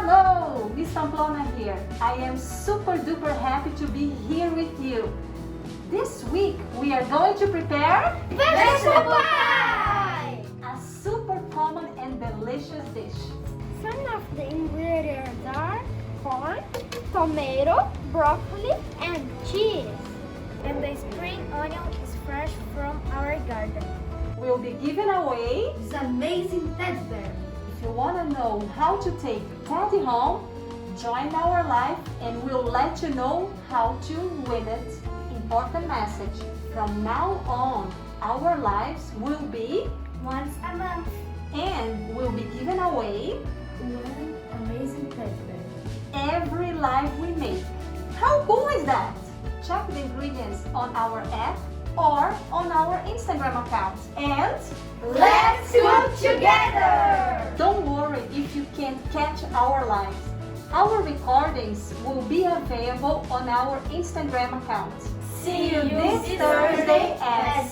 Hello, Miss Pamplona here. I am super duper happy to be here with you. This week we are going to prepare vegetable pie! a super common and delicious dish. Some of the ingredients are corn, tomato, broccoli, and cheese. And the spring onion is fresh from our garden. We'll be giving away This amazing teddy bear. If you want to know how to take Teddy home, join our live and we'll let you know how to win it. Important message, from now on, our lives will be Once a month. and we'll be giving away One amazing teddy bear. every live we make. How cool is that? Check the ingredients on our app or on our Instagram account. And Let's cook together! don't worry if you can't catch our lives. Our recordings will be available on our Instagram account. See you this Thursday at